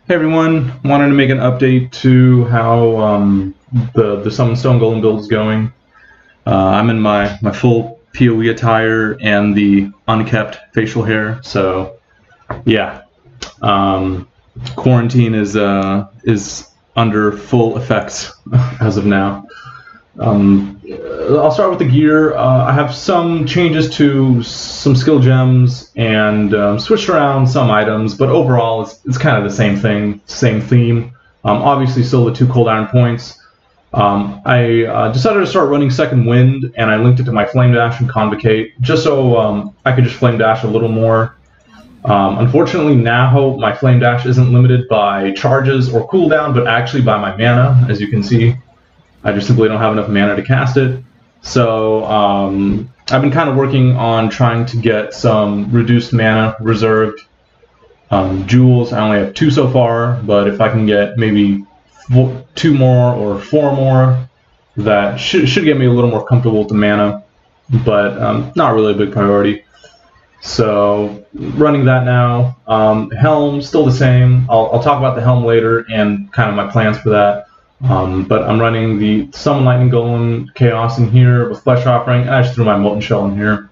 Hey everyone, wanted to make an update to how the Summon Stone Golem build is going. I'm in my full PoE attire and the unkept facial hair, so yeah. Quarantine is under full effect as of now. I'll start with the gear. I have some changes to some skill gems and switched around some items, but overall it's kind of the same thing, same theme. Obviously still the 2 cold iron points. I decided to start running Second Wind, and I linked it to my Flame Dash and Convocate, just so I could just Flame Dash a little more. Unfortunately now my Flame Dash isn't limited by charges or cooldown, but actually by my mana, as you can see. I just simply don't have enough mana to cast it. So I've been kind of working on trying to get some reduced mana reserved jewels. I only have 2 so far, but if I can get maybe 2 more or 4 more, that should get me a little more comfortable with the mana, but not really a big priority. So running that now. Helm, still the same. I'll talk about the Helm later and kind of my plans for that. But I'm running the Summon Lightning Golem Chaos in here with Flesh Offering, and I just threw my Molten Shell in here.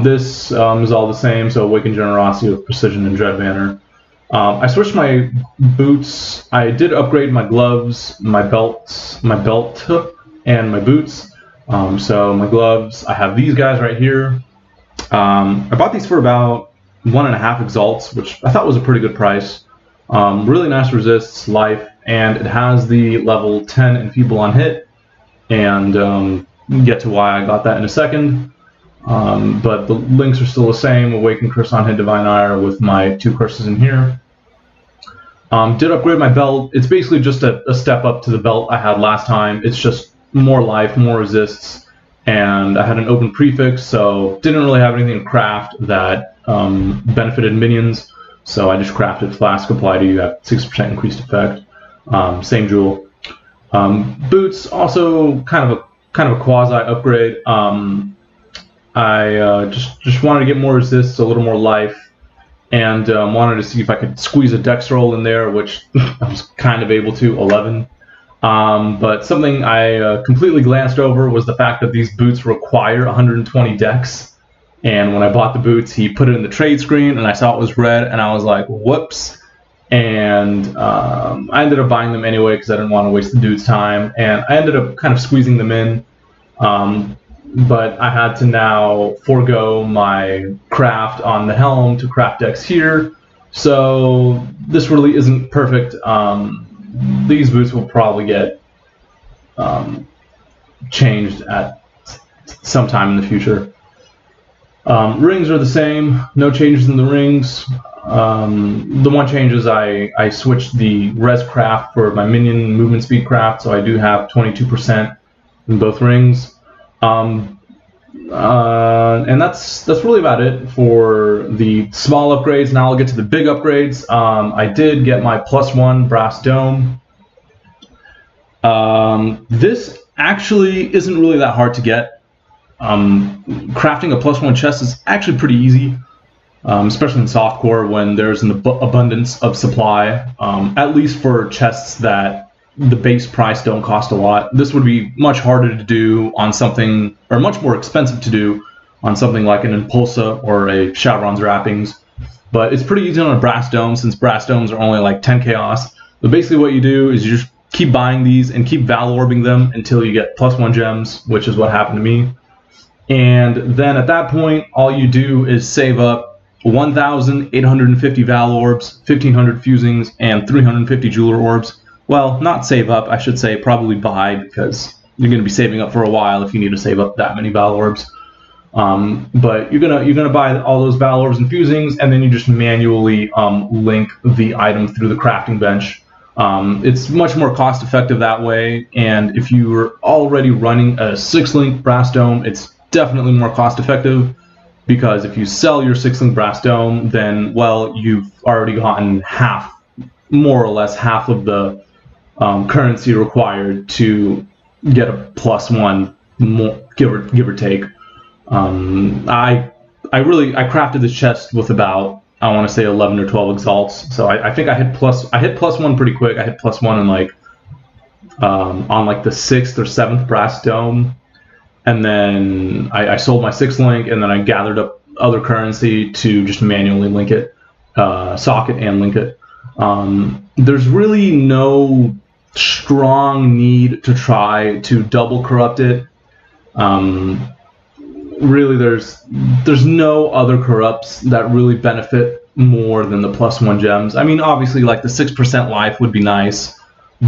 This is all the same, so Awakened Generosity with Precision and Dread Banner. I switched my boots. I did upgrade my gloves, my belt, and my boots. So my gloves, I have these guys right here. I bought these for about 1.5 exalts, which I thought was a pretty good price. Really nice resists, life, and it has the level 10 Enfeeble on hit, and get to why I got that in a second. But the links are still the same: Awaken Curse on hit, Divine Ire with my 2 curses in here. Did upgrade my belt. It's basically just a step up to the belt I had last time. It's just more life, more resists, and I had an open prefix, so didn't really have anything to craft that benefited minions. So I just crafted Flask Apply to You at 6% increased effect. Same jewel. Boots also kind of a quasi upgrade. I just wanted to get more resists, a little more life, and wanted to see if I could squeeze a dex roll in there, which I was kind of able to, 11. But something I completely glanced over was the fact that these boots require 120 dex. And when I bought the boots, he put it in the trade screen, and I saw it was red, and I was like, whoops. And I ended up buying them anyway because I didn't want to waste the dude's time. And I ended up kind of squeezing them in. But I had to now forego my craft on the helm to craft decks here. So this really isn't perfect. These boots will probably get changed at some time in the future. Rings are the same, no changes in the rings. The one change is I switched the res craft for my minion movement speed craft, so I do have 22% in both rings. And that's really about it for the small upgrades. Now I'll get to the big upgrades. I did get my +1 brass dome. This actually isn't really that hard to get. Crafting a +1 chest is actually pretty easy, especially in softcore when there's an abundance of supply, at least for chests that the base price don't cost a lot. This would be much harder to do on something, or much more expensive to do on something like an Impulsa or a Shadowron's Wrappings, but it's pretty easy on a brass dome since brass domes are only like 10 chaos. But basically what you do is you just keep buying these and keep Val Orbing them until you get +1 gems, which is what happened to me. And then at that point, all you do is save up 1,850 Val Orbs, 1,500 Fusings, and 350 Jeweler Orbs. Well, not save up, I should say probably buy, because you're going to be saving up for a while if you need to save up that many Val Orbs. But you're gonna buy all those Val Orbs and Fusings, and then you just manually link the item through the crafting bench. It's much more cost effective that way, and if you were already running a 6-link brass dome, it's definitely more cost effective, because if you sell your 6-link brass dome, then, well, you've already gotten half, more or less half of the currency required to get a +1, more, give or take. I crafted this chest with about I want to say 11 or 12 exalts. So I think I hit +1 pretty quick. I hit +1 in like on like the 6th or 7th brass dome, and then I sold my 6th link, and then I gathered up other currency to just manually link it, socket and link it. There's really no strong need to try to double corrupt it. Really, there's no other corrupts that really benefit more than the +1 gems. I mean, obviously, like the 6% life would be nice,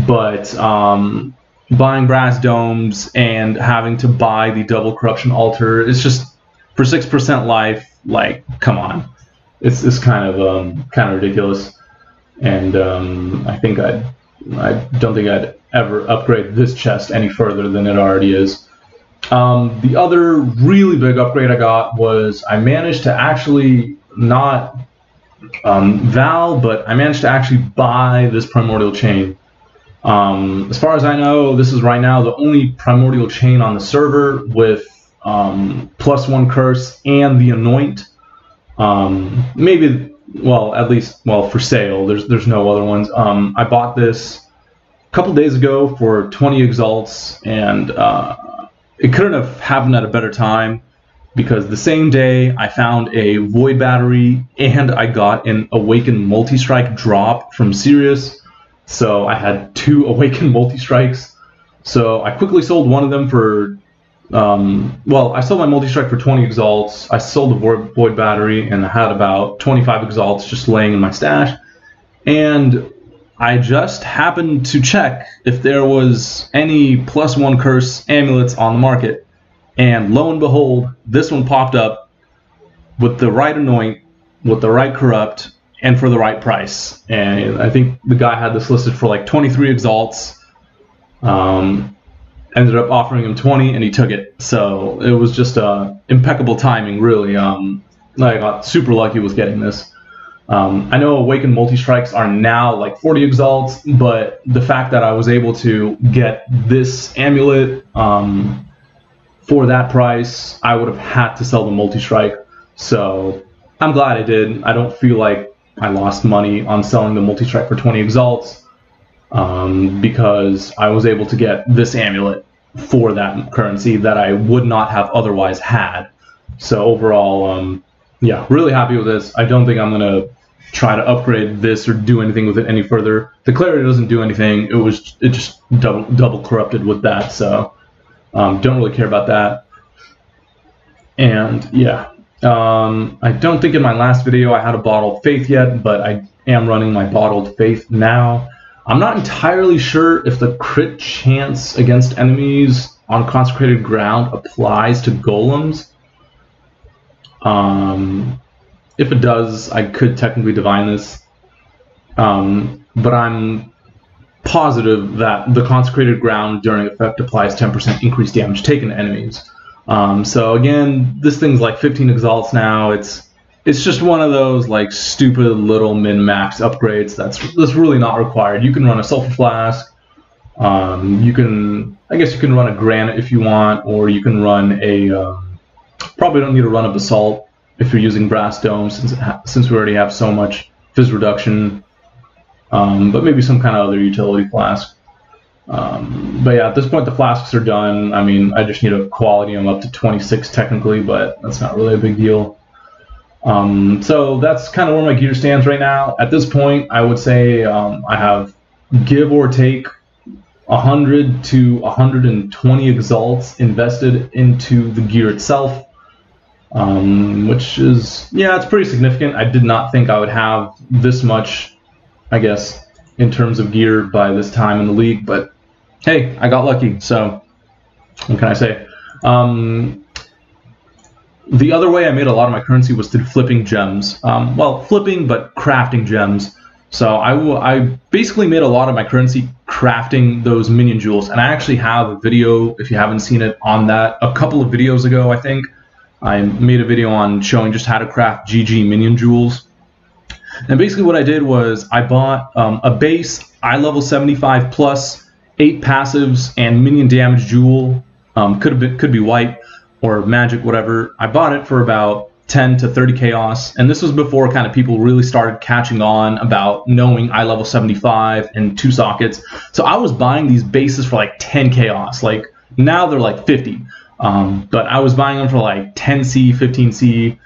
but buying brass domes and having to buy the double corruption altar, it's just for 6% life. Like, come on, it's kind of ridiculous. And I don't think I'd ever upgrade this chest any further than it already is. The other really big upgrade I got was I managed to actually not Val, but I managed to actually buy this primordial chain. As far as I know, this is right now the only primordial chain on the server with +1 curse and the anoint. Maybe, well, at least, well, for sale. There's no other ones. I bought this a couple days ago for 20 exalts, and it couldn't have happened at a better time, because the same day I found a void battery and I got an awakened multi-strike drop from Sirius. So I had 2 awakened multi-strikes. So I quickly sold one of them for, well, I sold my multi-strike for 20 exalts. I sold the void battery, and I had about 25 exalts just laying in my stash. And I just happened to check if there was any +1 curse amulets on the market, and lo and behold, this one popped up with the right anoint, with the right corrupt, and for the right price. And I think the guy had this listed for like 23 exalts. Ended up offering him 20, and he took it. So it was just impeccable timing, really. I got super lucky with getting this. I know awakened multi-strikes are now like 40 exalts, but the fact that I was able to get this amulet for that price, I would have had to sell the multi-strike. So I'm glad I did. I don't feel like I lost money on selling the multi-strike for 20 exalts, because I was able to get this amulet for that currency that I would not have otherwise had. So overall, yeah, really happy with this. I don't think I'm going to try to upgrade this or do anything with it any further. The clarity doesn't do anything. It just double corrupted with that, so don't really care about that. And yeah, I don't think in my last video I had a bottled faith yet, but I am running my bottled faith now. I'm not entirely sure if the crit chance against enemies on consecrated ground applies to golems. If it does, I could technically divine this, but I'm positive that the consecrated ground during effect applies 10% increased damage taken to enemies. So again, this thing's like 15 exalts now. It's just one of those like stupid little min-max upgrades that's really not required. You can run a sulfur flask. I guess you can run a granite if you want, or you can run a. Probably don't need to run a basalt if you're using brass domes, since we already have so much fizz reduction. But maybe some kind of other utility flask. But yeah, at this point the flasks are done. I mean, I just need to quality them up to 26 technically, but that's not really a big deal. So that's kind of where my gear stands right now. At this point, I would say I have, give or take, 100 to 120 exalts invested into the gear itself, which is, yeah, it's pretty significant. I did not think I would have this much, I guess, in terms of gear by this time in the league, but hey, I got lucky, so what can I say? The other way I made a lot of my currency was through flipping gems. Well, flipping, but crafting gems. So I basically made a lot of my currency crafting those minion jewels, and I actually have a video, if you haven't seen it, on that a couple of videos ago, I think. I made a video on showing just how to craft GG minion jewels. And basically what I did was I bought a base eye level 75 plus 8 passives and minion damage jewel. Could be white or magic, whatever. I bought it for about 10 to 30 chaos, and this was before kind of people really started catching on about knowing eye level 75 and 2 sockets. So I was buying these bases for like 10 chaos. Like now they're like 50, but I was buying them for like 10C, 15C.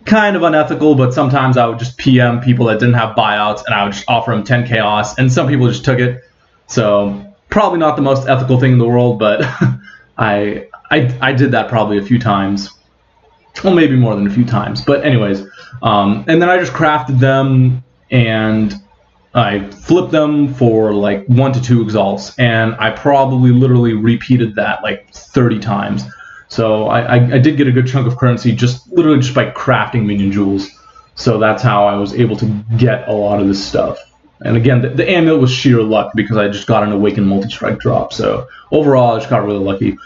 Kind of unethical, but sometimes I would just PM people that didn't have buyouts, and I would just offer them 10 chaos, and some people just took it. So probably not the most ethical thing in the world, but I did that probably a few times. Well, maybe more than a few times. But anyways, and then I just crafted them, and I flipped them for like 1 to 2 exalts, and I probably literally repeated that like 30 times. So I did get a good chunk of currency literally just by crafting minion jewels. So that's how I was able to get a lot of this stuff. And again, the amulet was sheer luck because I just got an Awakened Multi-Strike drop. So overall, I just got really lucky.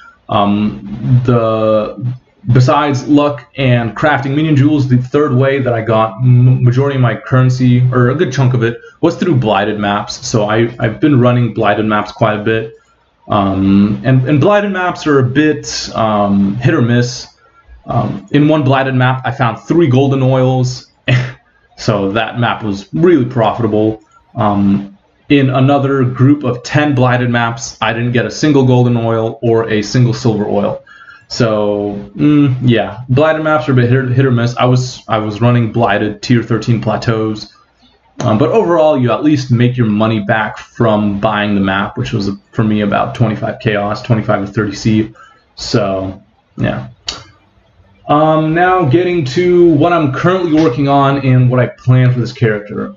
Besides luck and crafting minion jewels, the third way that I got majority of my currency, or a good chunk of it, was through Blighted Maps. So I've been running Blighted Maps quite a bit. And Blighted Maps are a bit hit or miss. In one Blighted Map, I found 3 golden oils. So that map was really profitable. In another group of 10 Blighted Maps, I didn't get a single golden oil or a single silver oil. So yeah, Blighted Maps are a bit hit or miss. I was running Blighted tier 13 plateaus, but overall you at least make your money back from buying the map, which was for me about 25 chaos, 25 to 30 C. So yeah. Now getting to what I'm currently working on and what I plan for this character.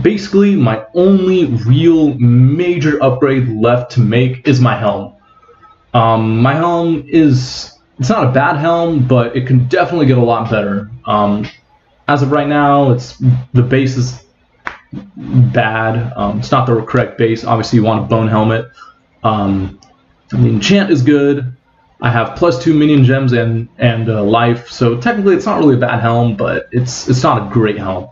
Basically, my only real major upgrade left to make is my helm. My helm it's not a bad helm, but it can definitely get a lot better. As of right now, the base is bad. It's not the correct base. Obviously, you want a bone helmet. The enchant is good. I have +2 minion gems and life, so technically it's not really a bad helm, but it's not a great helm.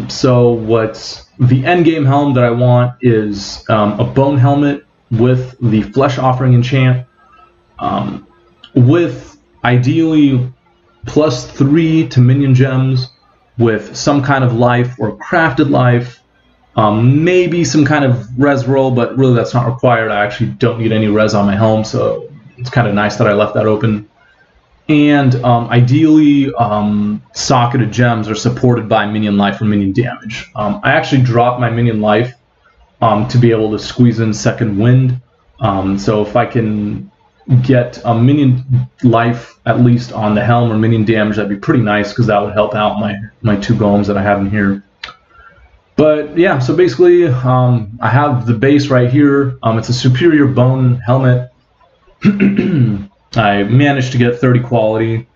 So what's the endgame helm that I want is a bone helmet with the flesh offering enchant, with ideally +3 to minion gems, with some kind of life or crafted life, maybe some kind of res roll, but really that's not required. I actually don't need any res on my helm, so it's kind of nice that I left that open. And ideally, socketed gems are supported by minion life or minion damage. I actually dropped my minion life to be able to squeeze in second wind. So if I can get a minion life at least on the helm or minion damage, that'd be pretty nice because that would help out my 2 golems that I have in here. But yeah, so basically, I have the base right here. It's a superior bone helmet. I managed to get 30 quality.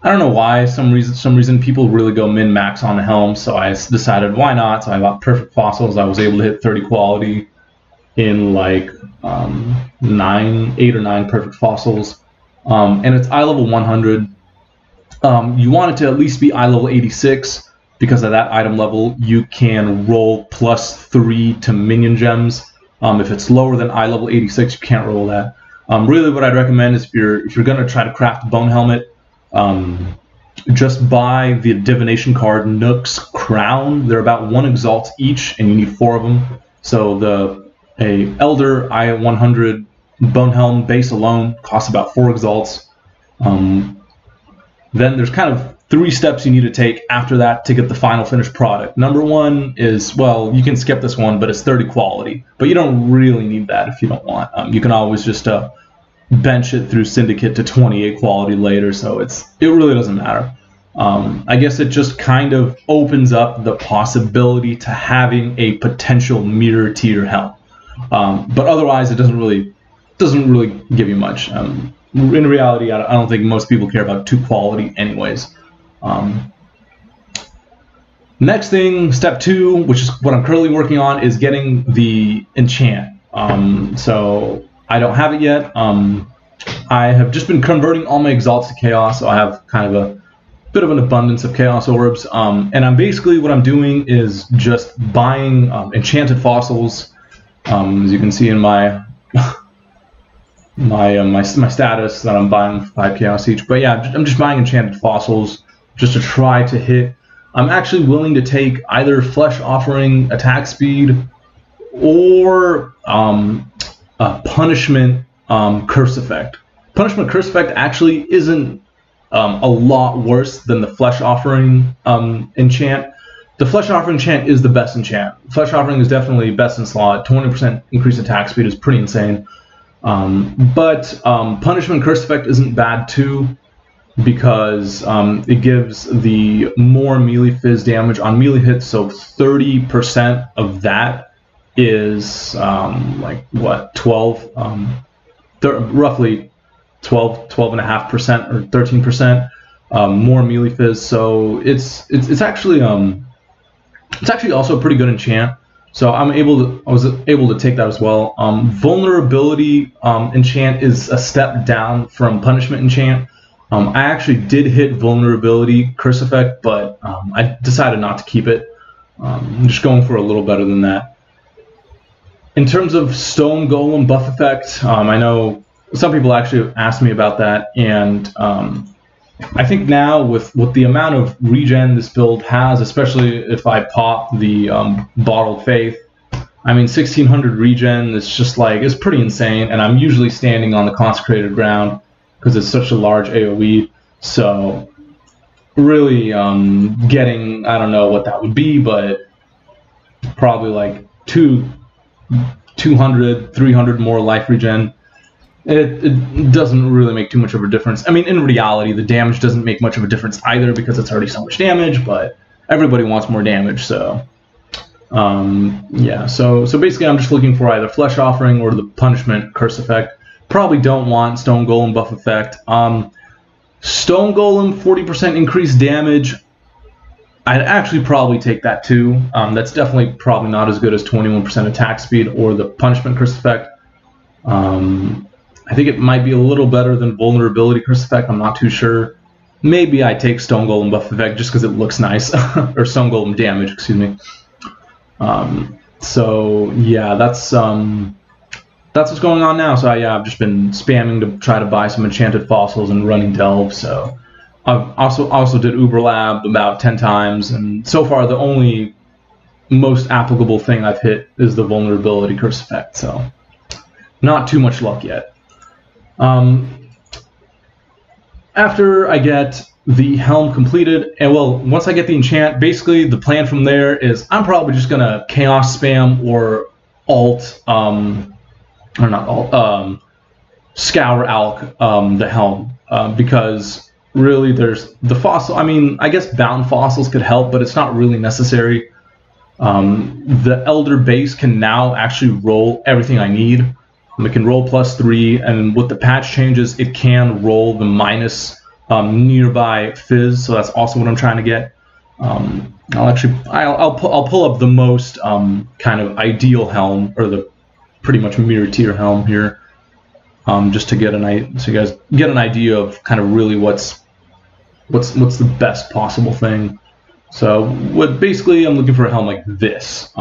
I don't know why. Some reason people really go min-max on the helm, so I decided why not. So I got perfect fossils. I was able to hit 30 quality in like 8 or 9 perfect fossils. And it's eye level 100. You want it to at least be eye level 86 because at that item level you can roll +3 to minion gems. If it's lower than eye level 86, you can't roll that. Really, what I'd recommend is if you're going to try to craft a bone helmet, just buy the divination card Nook's Crown. They're about 1 exalt each, and you need 4 of them. So a Elder I-100 bone helm base alone costs about 4 exalts. Then there's kind of 3 steps you need to take after that to get the final finished product. Number 1 is, well, you can skip this one, but it's 30 quality. But you don't really need that if you don't want. You can always just bench it through Syndicate to 28 quality later, so it really doesn't matter. I guess it just kind of opens up the possibility to having a potential mirror tier helm. But otherwise, it doesn't really give you much. In reality, I don't think most people care about 2 quality anyways. Next thing, step 2, which is what I'm currently working on, is getting the enchant. So I don't have it yet. I have just been converting all my exalts to chaos, so I have kind of a bit of an abundance of chaos orbs. And what I'm doing is just buying enchanted fossils. As you can see in my my status that I'm buying 5 chaos each. But yeah, I'm just buying enchanted fossils just to try to hit. I'm actually willing to take either Flesh Offering attack speed or Punishment Curse Effect. Punishment Curse Effect actually isn't a lot worse than the Flesh Offering enchant. The Flesh Offering enchant is the best enchant. Flesh Offering is definitely best in slot. 20% increased attack speed is pretty insane. But Punishment Curse Effect isn't bad too, because it gives the more melee fizz damage on melee hits, so 30% of that is like what, 12, roughly 12.5% or 13% more melee fizz. So it's actually also a pretty good enchant. So I was able to take that as well. Vulnerability enchant is a step down from punishment enchant. I actually did hit vulnerability curse effect, but I decided not to keep it. I'm just going for a little better than that. In terms of Stone Golem buff effect, I know some people actually asked me about that, and I think now with the amount of regen this build has, especially if I pop the Bottled Faith, I mean 1600 regen is just like, it's pretty insane, and I'm usually standing on the consecrated ground because it's such a large AoE. So really getting, I don't know what that would be, but probably like 200, 300 more life regen. It doesn't really make too much of a difference. I mean, in reality, the damage doesn't make much of a difference either because it's already so much damage, but everybody wants more damage, so yeah. So basically I'm just looking for either Flesh Offering or the Punishment Curse Effect. Probably don't want Stone Golem buff effect. Stone Golem 40% increased damage. I'd actually probably take that too. That's definitely probably not as good as 21% attack speed or the Punishment Curse Effect. I think it might be a little better than Vulnerability Curse Effect. I'm not too sure. Maybe I take Stone Golem buff effect just because it looks nice, or Stone Golem damage, excuse me. So yeah, that's what's going on now. So yeah, I've just been spamming to try to buy some enchanted fossils and running Delve. So I've also did Uber Lab about 10 times, and so far the only most applicable thing I've hit is the Vulnerability Curse Effect. So not too much luck yet. After I get the Helm completed, and well, once I get the enchant, basically the plan from there is I'm probably just gonna chaos spam or alt, or not alt, scour alch the Helm, because really there's the fossil. I mean, I guess bound fossils could help, but it's not really necessary. The Elder base can now actually roll everything I need. It can roll +3, and with the patch changes, it can roll the minus nearby fizz. So that's also what I'm trying to get. I'll pull up the most kind of ideal Helm, or the pretty much mirror tier Helm here, just to get so you guys get an idea of kind of really what's the best possible thing. So basically I'm looking for a Helm like this.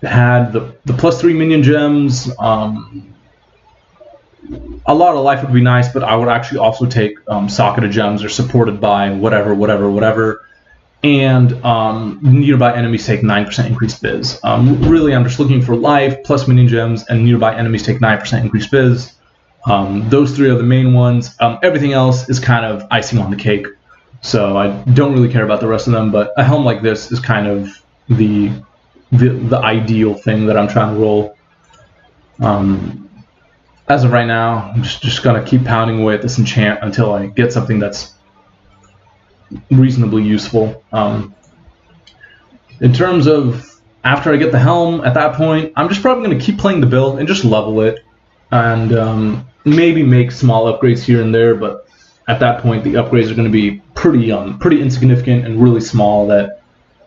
Had the +3 minion gems. A lot of life would be nice, but I would actually also take socketed gems or supported by whatever. And nearby enemies take 9% increased biz. Really, I'm just looking for life plus minion gems, and nearby enemies take 9% increased biz. Those three are the main ones. Everything else is kind of icing on the cake, so I don't really care about the rest of them. But a Helm like this is kind of the ideal thing that I'm trying to roll. As of right now, I'm just gonna keep pounding away at this enchant until I get something that's reasonably useful. In terms of after I get the Helm, at that point, I'm just probably gonna keep playing the build and just level it, and maybe make small upgrades here and there. But at that point, the upgrades are gonna be pretty insignificant and really small, that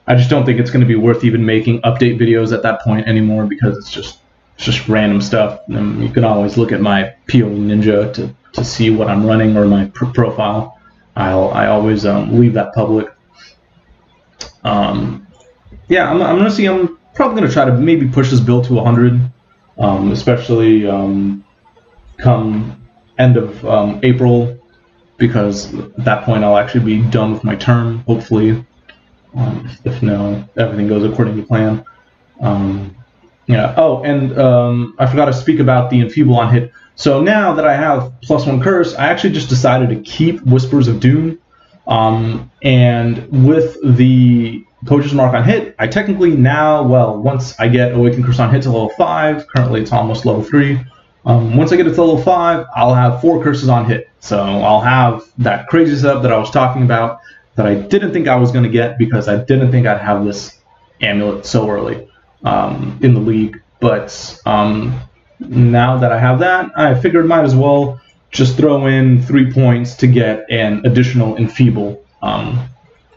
I just don't think it's going to be worth even making update videos at that point anymore, because it's just random stuff. And you can always look at my PoE Ninja to see what I'm running, or my profile. I always leave that public. Yeah, I'm going to see. I'm probably going to try to maybe push this build to 100, especially come end of April, because at that point I'll actually be done with my term, hopefully, if no, everything goes according to plan. Yeah. Oh, and I forgot to speak about the Enfeeble on hit. So now that I have +1 curse, I actually just decided to keep Whispers of Doom. And with the Poacher's Mark on hit, I technically now, well, once I get Awakened Curse on hit to level 5, currently it's almost level 3. Once I get it to level 5, I'll have 4 curses on hit. So I'll have that crazy setup that I was talking about that I didn't think I was going to get because I didn't think I'd have this amulet so early in the league. But now that I have that, I figured might as well just throw in 3 points to get an additional Enfeeble.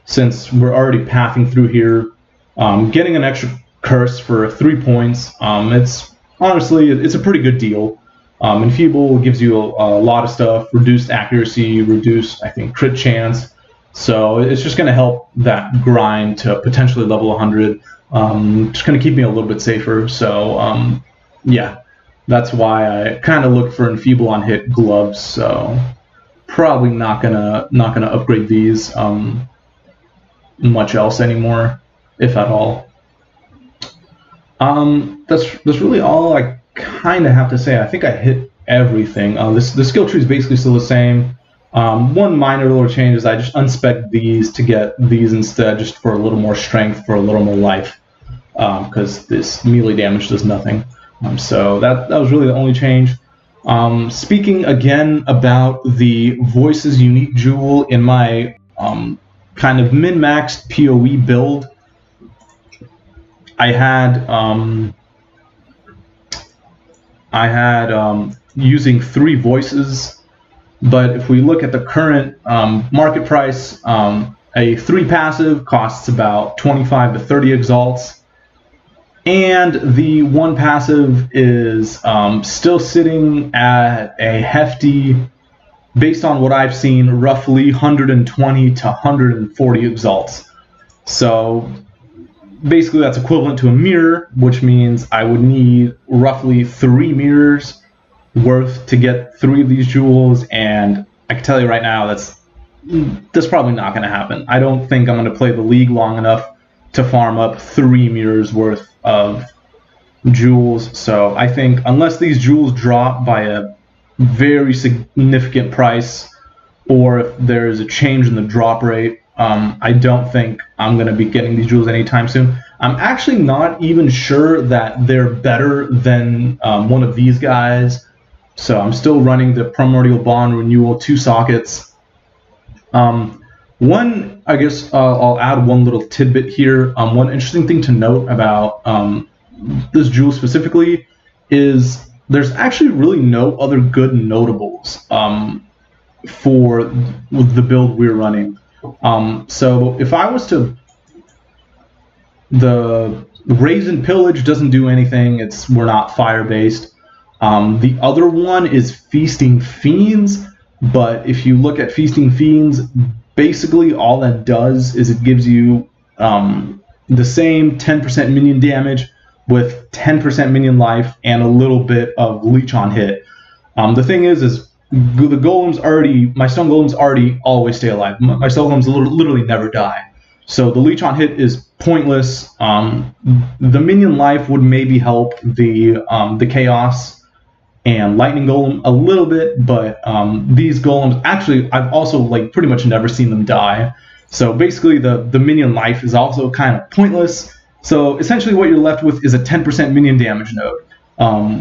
Since we're already pathing through here, getting an extra curse for 3 points, it's honestly, it's a pretty good deal. Enfeeble gives you a lot of stuff, reduced accuracy, reduced, I think, crit chance. So it's just going to help that grind to potentially level 100. Just going to keep me a little bit safer. So yeah, that's why I kind of look for Enfeeble on hit gloves. So probably not gonna upgrade these much else anymore, if at all. That's really all I kind of have to say. I think I hit everything. The skill tree is basically still the same. One minor little change is I just unspec'd these to get these instead, just for a little more strength, for a little more life, because this melee damage does nothing. So that was really the only change. Speaking again about the Voices unique jewel in my kind of min-maxed PoE build, I had using 3 voices, but if we look at the current market price, a 3 passive costs about 25 to 30 exalts, and the 1 passive is still sitting at a hefty, based on what I've seen, roughly 120 to 140 exalts. So basically that's equivalent to a mirror, which means I would need roughly 3 mirrors worth to get 3 of these jewels, and I can tell you right now that's probably not going to happen. I don't think I'm going to play the league long enough to farm up 3 mirrors worth of jewels. So I think unless these jewels drop by a very significant price, or if there's a change in the drop rate, I don't think I'm going to be getting these jewels anytime soon. I'm actually not even sure that they're better than one of these guys. So I'm still running the Primordial Bond Renewal 2 sockets. I guess I'll add one little tidbit here. One interesting thing to note about this jewel specifically is there's actually really no other good notables for the build we're running. So if I was to, the Raise and Pillage doesn't do anything. We're not fire based. The other one is Feasting Fiends, but if you look at Feasting Fiends, basically all that does is it gives you the same 10% minion damage with 10% minion life and a little bit of leech on hit. The thing is the golems already, my stone golems already always stay alive. My stone golems literally never die. So the leech on hit is pointless. The minion life would maybe help the chaos and lightning golem a little bit, but these golems, actually I've also pretty much never seen them die. So basically the minion life is also kind of pointless. So essentially what you're left with is a 10% minion damage node,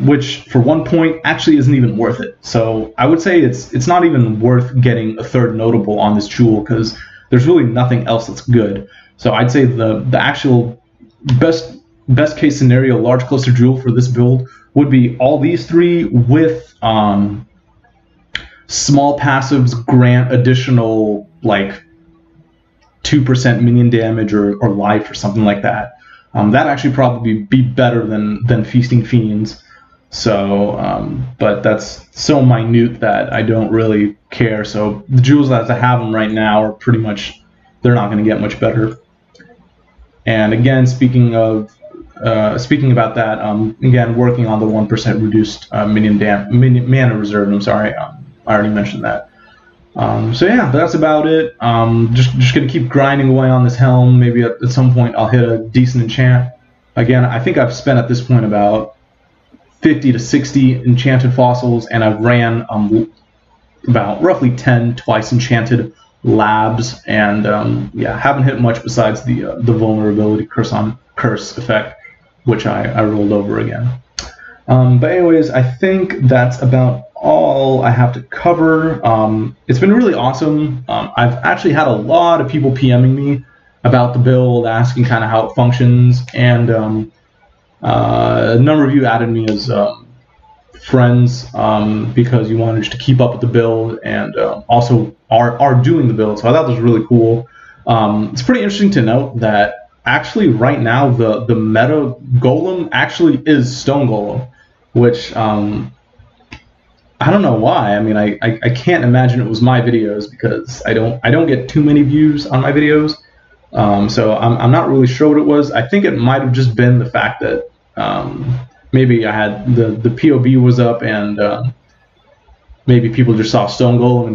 which for 1 point actually isn't even worth it. So I would say it's not even worth getting a third notable on this jewel, because there's really nothing else that's good. So I'd say the actual best case scenario large cluster jewel for this build would be all these 3 with small passives grant additional 2% minion damage or life or something like that. That actually probably be better than Feasting Fiends. So, but that's so minute that I don't really care. So the jewels as I have them right now are pretty much, they're not going to get much better. And again, speaking of speaking about that, again, working on the 1% reduced mana reserve. I'm sorry, I already mentioned that. So yeah, that's about it. Just gonna keep grinding away on this helm. Maybe at some point I'll hit a decent enchant. Again, I think I've spent at this point about 50 to 60 enchanted fossils, and I've ran about roughly 10 twice enchanted labs, and yeah, haven't hit much besides the vulnerability curse effect, which I rolled over again. But anyways, I think that's about all I have to cover. It's been really awesome. I've actually had a lot of people PMing me about the build, asking kind of how it functions, and a number of you added me as friends because you wanted to keep up with the build, and also are doing the build. So I thought this was really cool. It's pretty interesting to note that actually right now the meta golem actually is stone golem, which I don't know why. I mean, I can't imagine it was my videos because I don't get too many views on my videos. So I'm not really sure what it was. I think it might have just been the fact that maybe I had the POB was up, and maybe people just saw Stone Golem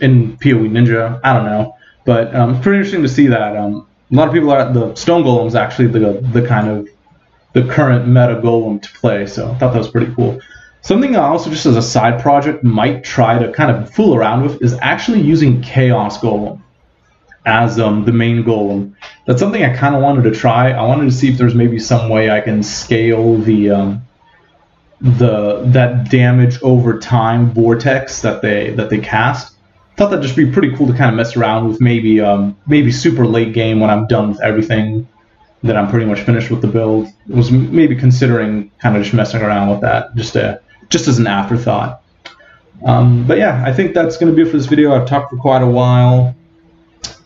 in PoE Ninja. I don't know, but it's pretty interesting to see that a lot of people are the Stone Golem is actually the kind of the current meta golem to play. So I thought that was pretty cool. Something I also, just as a side project, might try to kind of fool around with is actually using Chaos Golem as the main golem. That's something I kind of wanted to try. I wanted to see if there's maybe some way I can scale that damage over time vortex that they cast. Thought that'd just be pretty cool to kind of mess around with. Maybe super late game when I'm done with everything, that I'm pretty much finished with the build. Was maybe considering kind of just messing around with that, just as an afterthought. But yeah, I think that's going to be it for this video. I've talked for quite a while,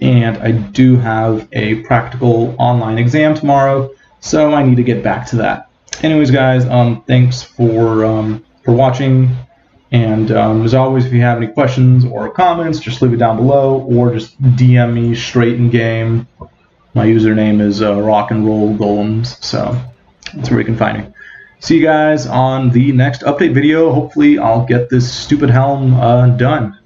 and I do have a practical online exam tomorrow, so I need to get back to that. Anyways, guys, thanks for watching, and as always, if you have any questions or comments, just leave it down below, or just DM me straight in game. My username is Rock and Roll Golems, so that's where you can find me. See you guys on the next update video. Hopefully I'll get this stupid helm done.